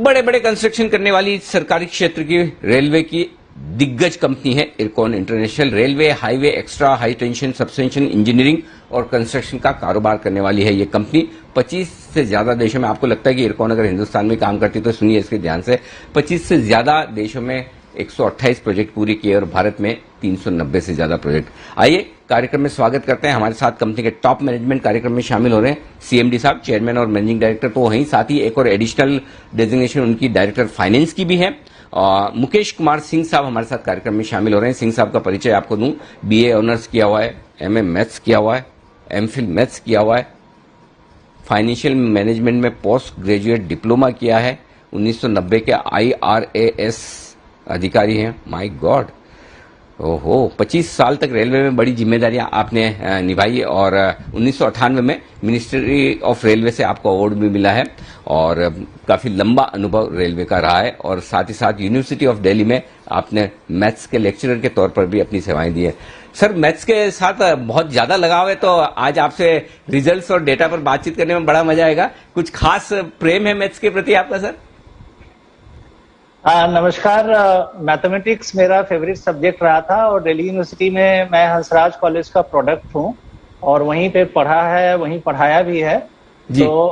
बड़े बड़े कंस्ट्रक्शन करने वाली सरकारी क्षेत्र की रेलवे की दिग्गज कंपनी है IRCON international. Railway, highway, extra high tension substation, engineering और कंस्ट्रक्शन का कारोबार करने वाली है ये कंपनी। 25 से ज्यादा देशों में, आपको लगता है कि इरकॉन अगर हिंदुस्तान में काम करती तो सुनिए इसके ध्यान से, 25 से ज्यादा देशों में 128 प्रोजेक्ट पूरे किए और भारत में 390 से ज्यादा प्रोजेक्ट। आइए कार्यक्रम में स्वागत करते हैं। हमारे साथ कंपनी के टॉप मैनेजमेंट कार्यक्रम में शामिल हो रहे हैं सीएमडी साहब, चेयरमैन और मैनेजिंग डायरेक्टर तो वहीं, साथ ही एक और एडिशनल डेजिग्नेशन उनकी डायरेक्टर फाइनेंस की भी है। मुकेश कुमार सिंह साहब हमारे साथ कार्यक्रम में शामिल हो रहे हैं। सिंह साहब का परिचय आपको दूं, बीए ऑनर्स किया हुआ है, एमए मैथ्स किया हुआ है, एमफिल मैथ्स किया हुआ है, फाइनेंशियल मैनेजमेंट में पोस्ट ग्रेजुएट डिप्लोमा किया है, 1990 के IRAS अधिकारी हैं। माय गॉड, ओहो, 25 साल तक रेलवे में बड़ी जिम्मेदारियां आपने निभाई और 1998 में मिनिस्ट्री ऑफ रेलवे से आपको अवार्ड भी मिला है और काफी लंबा अनुभव रेलवे का रहा है और साथ ही साथ यूनिवर्सिटी ऑफ दिल्ली में आपने मैथ्स के लेक्चरर के तौर पर भी अपनी सेवाएं दी है। सर, मैथ्स के साथ बहुत ज्यादा लगाव है तो आज आपसे रिजल्ट्स और डेटा पर बातचीत करने में बड़ा मजा आएगा। कुछ खास प्रेम है मैथ्स के प्रति आपका सर? नमस्कार। मैथमेटिक्स मेरा फेवरेट सब्जेक्ट रहा था और दिल्ली यूनिवर्सिटी में मैं हंसराज कॉलेज का प्रोडक्ट हूँ और वहीं पे पढ़ा है, वहीं पढ़ाया भी है। तो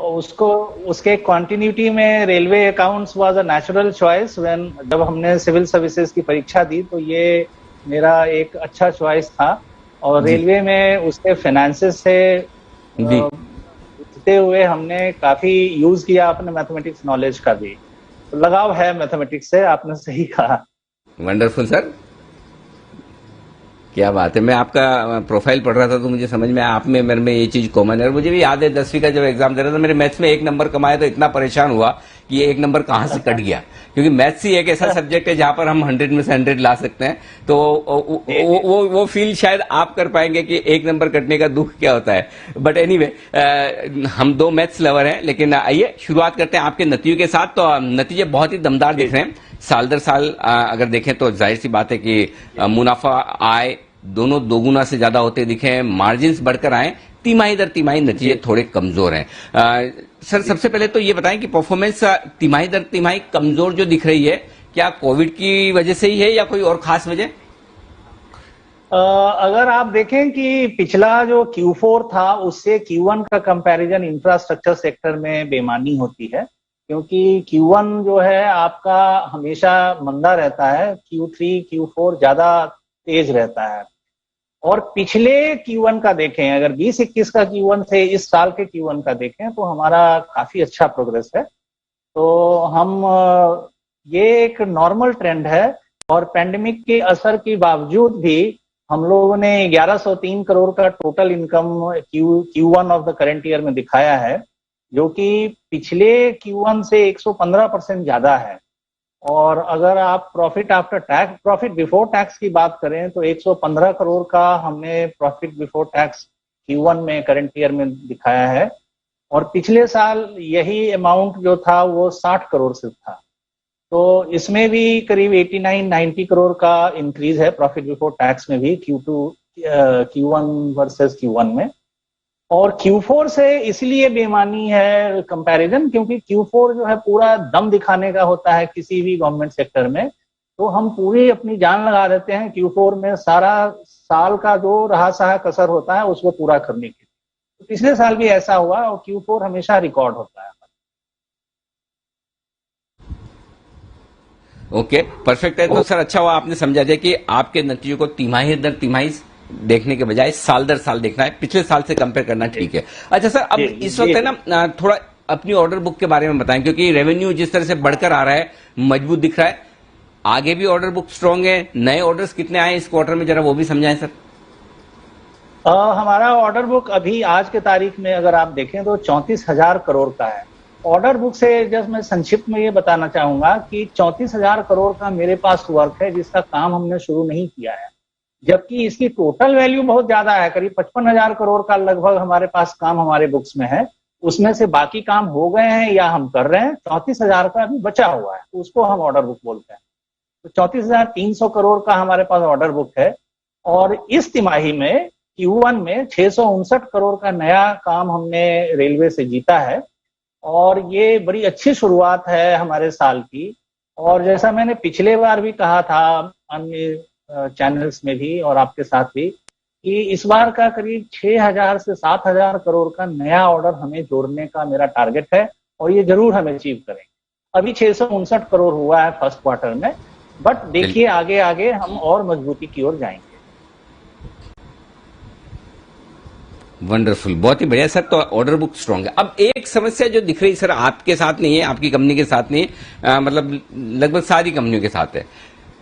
उसके कंटिन्यूटी में railway accounts was a natural choice. When जब हमने सिविल सर्विसेज की परीक्षा दी तो ये मेरा एक अच्छा चॉइस था और रेलवे में उसके फाइनेंसेस से जुड़ते हुए हमने काफी यूज किया अपने मैथमेटिक्स नॉलेज का भी। लगाव है मैथमेटिक्स से, आपने सही कहा। वंडरफुल सर, क्या बात है। मैं आपका प्रोफाइल पढ़ रहा था तो मुझे समझ में आप में मेरे में ये चीज कॉमन है और मुझे भी याद है 10वीं का जब एग्जाम दे रहा था मेरे मैथ्स में 1 नंबर कमाया तो इतना परेशान हुआ कि ये 1 नंबर कहां से कट गया, क्योंकि मैथ्स ही एक ऐसा सब्जेक्ट है जहां पर हम 100 में से 100 ला सकते हैं। तो वो फील शायद आप कर पाएंगे कि 1 नंबर कटने का दुख क्या होता है। बट एनीवे, हम 2 मैथ्स लवर हैं। लेकिन आइए शुरुआत करते हैं आपके नतीजों के साथ। तो नतीजे बहुत ही दमदार दिख रहे हैं। साल दर साल अगर देखें तो जाहिर सी बात है कि मुनाफा, आय दोनों दोगुना से ज्यादा होते दिखे हैं, मार्जिन्स बढ़कर आए, तिमाही दर तिमाही नतीजे थोड़े कमजोर हैं। सर, सबसे पहले तो ये बताएं कि परफॉर्मेंस तिमाही दर तिमाही कमजोर जो दिख रही है, क्या कोविड की वजह से ही है या कोई और खास वजह? अगर आप देखें कि पिछला जो Q4 था उससे Q1 का कंपैरिजन इंफ्रास्ट्रक्चर सेक्टर में बेमानी होती है, क्योंकि Q1 जो है आपका हमेशा मंदा रहता है, Q3 Q4 ज्यादा तेज रहता है। और पिछले Q1 का देखें, अगर 20-21 का Q1 से इस साल के Q1 का देखें तो हमारा काफी अच्छा प्रोग्रेस है। तो हम ये एक नॉर्मल ट्रेंड है और पेंडेमिक के असर के बावजूद भी हम लोगों ने 1103 करोड़ का total income Q1 of the current year में दिखाया है, जो कि पिछले Q1 से 115% ज्यादा है। और अगर आप profit after tax, profit before tax की बात करें तो 115 करोड़ का हमने प्रॉफिट बिफोर टैक्स Q1 में करंट ईयर में दिखाया है और पिछले साल यही अमाउंट जो था वो 60 करोड़ से था। तो इसमें भी करीब 89-90 करोड़ का इंक्रीज है प्रॉफिट बिफोर टैक्स में भी Q1 वर्सेस Q1 में। और Q4 से इसलिए बेमानी है कंपैरिजन क्योंकि Q4 जो है पूरा दम दिखाने का होता है किसी भी गवर्नमेंट सेक्टर में। तो हम पूरी अपनी जान लगा देते हैं Q4 में, सारा साल का जो रहा सहा कसर होता है उसको पूरा करने के लिए। तो पिछले साल भी ऐसा हुआ और Q4 हमेशा रिकॉर्ड होता है। ओके, परफेक्ट है। तो सर, अच्छा हुआ आपने समझा दिया कि आपके नतीजों को तिमाही दर तिमाही देखने के बजाय साल दर साल देखना है, पिछले साल से कंपेयर करना ठीक है। अच्छा सर, अब इस वक्त है ना, थोड़ा अपनी ऑर्डर बुक के बारे में बताएं, क्योंकि रेवेन्यू जिस तरह से बढ़कर आ रहा है, मजबूत दिख रहा है, आगे भी ऑर्डर बुक स्ट्रांग है। नए ऑर्डर्स कितने आए इस क्वार्टर में, जरा वो भी समझाएं सर। हमारा ऑर्डर बुक अभी आज के तारीख में अगर आप देखें तो 34,000 करोड़ का है। ऑर्डर बुक से जस्ट मैं संक्षिप्त में ये बताना चाहूंगा कि 34,000 करोड़ का मेरे पास वर्क है जिसका काम हमने शुरू नहीं किया है, जबकि इसकी टोटल वैल्यू बहुत ज्यादा है। करीब 55,000 करोड़ का लगभग हमारे पास काम हमारे बुक्स में है। उसमें से बाकी काम हो गए हैं या हम कर रहे हैं, 34,000 का अभी बचा हुआ है, तो उसको हम ऑर्डर बुक बोलते हैं। तो 34,300 करोड़ का हमारे पास ऑर्डर बुक है और इस तिमाही में Q1 में 659 करोड़ का नया काम हमने रेलवे से जीता है और ये बड़ी अच्छी शुरुआत है हमारे साल की। और जैसा मैंने पिछले बार भी कहा था अन्य चैनल्स में भी और आपके साथ भी कि इस बार का करीब 6,000 से 7,000 करोड़ का नया ऑर्डर हमें जोड़ने का मेरा टारगेट है और ये जरूर हम अचीव करेंगे। अभी 659 करोड़ हुआ है फर्स्ट क्वार्टर में, बट देखिए आगे आगे हम और मजबूती की ओर जाएंगे। वंडरफुल, बहुत ही बढ़िया सर। तो ऑर्डर बुक स्ट्रांग है। अब एक समस्या जो दिख रही सर आपके साथ नहीं है, आपकी कंपनी के साथ नहीं है, मतलब लगभग सारी कंपनियों के साथ है।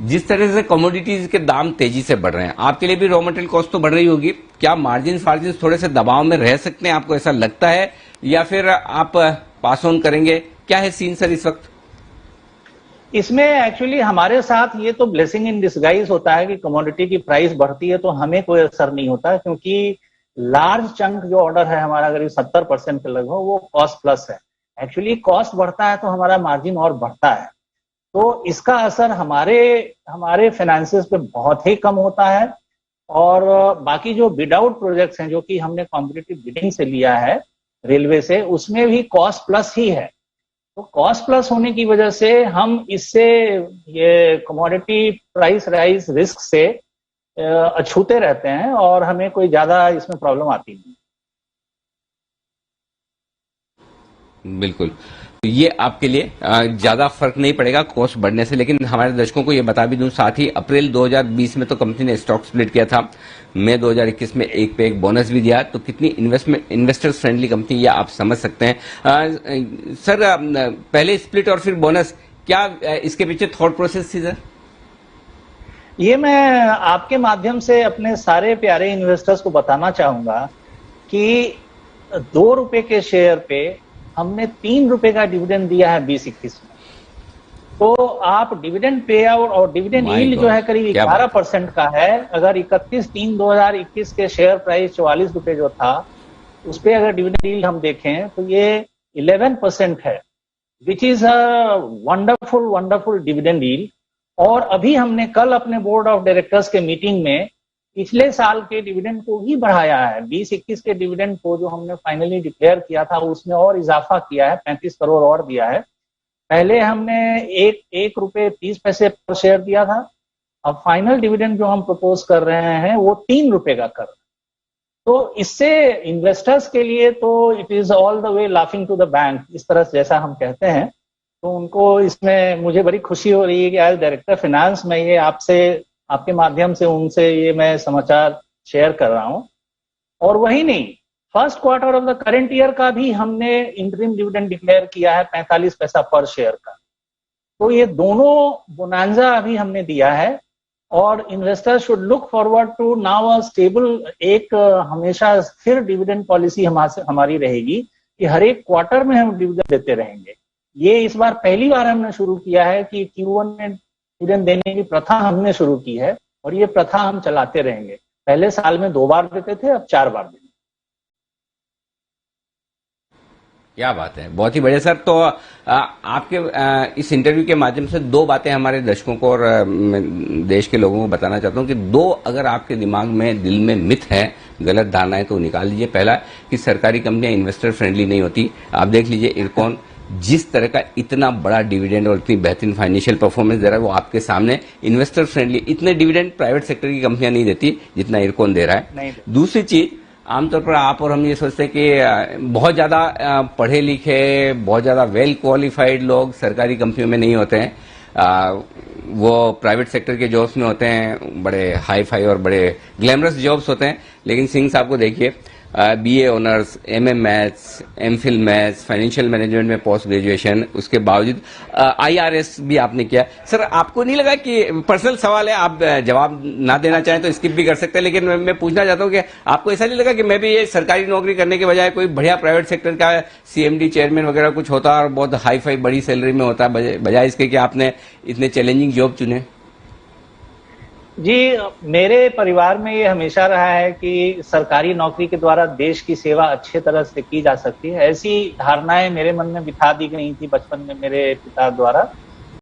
जिस तरह से कमोडिटीज के दाम तेजी से बढ़ रहे हैं, आपके लिए भी रॉ मटेरियल कॉस्ट तो बढ़ रही होगी, क्या मार्जिन थोड़े से दबाव में रह सकते हैं, आपको ऐसा लगता है, या फिर आप पास ऑन करेंगे? क्या है सीन सर इस वक्त? इसमें एक्चुअली हमारे साथ ये तो ब्लेसिंग इन डिस्गाइज होता है कि कमोडिटी की प्राइस बढ़ती है तो हमें कोई असर नहीं होता, क्योंकि लार्ज चंक जो ऑर्डर है हमारा करीब 70% के लगभग वो कॉस्ट प्लस है। एक्चुअली कॉस्ट बढ़ता है तो हमारा मार्जिन और बढ़ता है, तो इसका असर हमारे फाइनेंसेस पे बहुत ही कम होता है। और बाकी जो बिड आउट प्रोजेक्ट्स हैं जो कि हमने कॉम्पिटिटिव बिडिंग से लिया है रेलवे से, उसमें भी कॉस्ट प्लस ही है। तो कॉस्ट प्लस होने की वजह से हम इससे ये कमोडिटी प्राइस राइज रिस्क से अछूते रहते हैं और हमें कोई ज्यादा इसमें प्रॉब्लम आती नहीं। बिल्कुल, तो ये आपके लिए ज्यादा फर्क नहीं पड़ेगा कॉस्ट बढ़ने से। लेकिन हमारे दर्शकों को ये बता भी दूं साथ ही, अप्रैल 2020 में तो कंपनी ने स्टॉक स्प्लिट किया था, मई 2021 में एक पे एक बोनस भी दिया, तो कितनी इन्वेस्टर्स फ्रेंडली कंपनी ये आप समझ सकते हैं। सर पहले स्प्लिट और फिर बोनस, क्या इसके पीछे थॉट प्रोसेस थी सर? ये मैं आपके माध्यम से अपने सारे प्यारे इन्वेस्टर्स को बताना चाहूंगा कि 2 रुपए के शेयर पे हमने 3 रुपए का डिविडेंड दिया है 2021 में। तो आप डिविडेंड पे आउट और डिविडेंड यील्ड जो है करीब 11% का है। अगर 31/3/2021 के शेयर प्राइस 44 रुपए जो था, उस पर अगर डिविडेंड यील्ड हम देखें तो ये 11% है, which is a wonderful dividend yield. और अभी हमने कल अपने बोर्ड ऑफ डायरेक्टर्स के मीटिंग में पिछले साल के डिविडेंड को ही बढ़ाया है। 2021 के डिविडेंड को जो हमने फाइनली डिक्लेयर किया था उसमें और इजाफा किया है, 35 करोड़ और दिया है। पहले हमने एक रुपए 30 पैसे पर शेयर दिया था, अब फाइनल डिविडेंड जो हम प्रपोज कर रहे हैं वो 3 रुपए का कर रहे हैं। तो इससे इन्वेस्टर्स के लिए तो it is all the way laughing to the bank, इस तरह से जैसा हम कहते हैं। तो उनको इसमें मुझे बड़ी खुशी हो रही है कि एज डायरेक्टर फाइनेंस मैं ये आपके माध्यम से उनसे ये मैं समाचार शेयर कर रहा हूं। और वही नहीं, first quarter of the current year का भी हमने इंटरिम डिविडेंड डिक्लेयर किया है 45 पैसा पर शेयर का। तो ये दोनों बोनांजा अभी हमने दिया है और investor should look forward to now a stable, एक हमेशा स्थिर डिविडेंड पॉलिसी हमारी रहेगी कि हर एक क्वार्टर में हम डिविडेंड देते रहेंगे। ये इस बार पहली बार हमने शुरू किया है कि Q1 में डिविडेंड देने की प्रथा हमने शुरू की है और ये प्रथा हम चलाते रहेंगे। पहले साल में 2 बार देते थे, अब 4 बार देंगे। क्या बात है, बहुत ही बढ़िया सर। तो आपके इस इंटरव्यू के माध्यम से 2 बातें हमारे दर्शकों को और देश के लोगों को बताना चाहता हूं कि 2 अगर आपके दिमाग में दिल में मिथ है, गलत धारणाएं, तो निकाल लीजिए। पहला कि सरकारी कंपनियां इन्वेस्टर फ्रेंडली नहीं होती। आप देख लीजिए इरकॉन जिस तरह का इतना बड़ा डिविडेंड और इतनी बेहतरीन फाइनेंशियल परफॉर्मेंस दे रहा है, वो आपके सामने इन्वेस्टर फ्रेंडली इतने डिविडेंड प्राइवेट सेक्टर की कंपनियां नहीं देती जितना इरकॉन दे रहा है। दूसरी चीज, आमतौर पर आप और हम ये सोचते हैं कि बहुत ज्यादा पढ़े लिखे, बहुत ज्यादा वेल क्वालिफाइड लोग सरकारी कंपनियों में नहीं होते हैं, वो प्राइवेट सेक्टर के जॉब्स में होते हैं, बड़े हाई फाई और बड़े ग्लैमरस जॉब्स होते हैं। लेकिन सिंह साहब को देखिए, BA honours, MM maths, MPhil maths, financial management में पोस्ट ग्रेजुएशन, उसके बावजूद IRS भी आपने किया। सर आपको नहीं लगा कि, पर्सनल सवाल है, आप जवाब ना देना चाहें तो स्किप भी कर सकते हैं, लेकिन मैं पूछना चाहता हूं कि आपको ऐसा नहीं लगा कि मैं भी ये सरकारी नौकरी करने के बजाय कोई बढ़िया प्राइवेट सेक्टर का CMD चेयरमैन वगैरह कुछ होता और बहुत हाई फाई बड़ी सैलरी में होता, बजाय इसके कि आपने इतने चैलेंजिंग जॉब चुने? जी, मेरे परिवार में ये हमेशा रहा है कि सरकारी नौकरी के द्वारा देश की सेवा अच्छे तरह से की जा सकती है। ऐसी धारणाएं मेरे मन में बिठा दी गई थी बचपन में मेरे पिता द्वारा।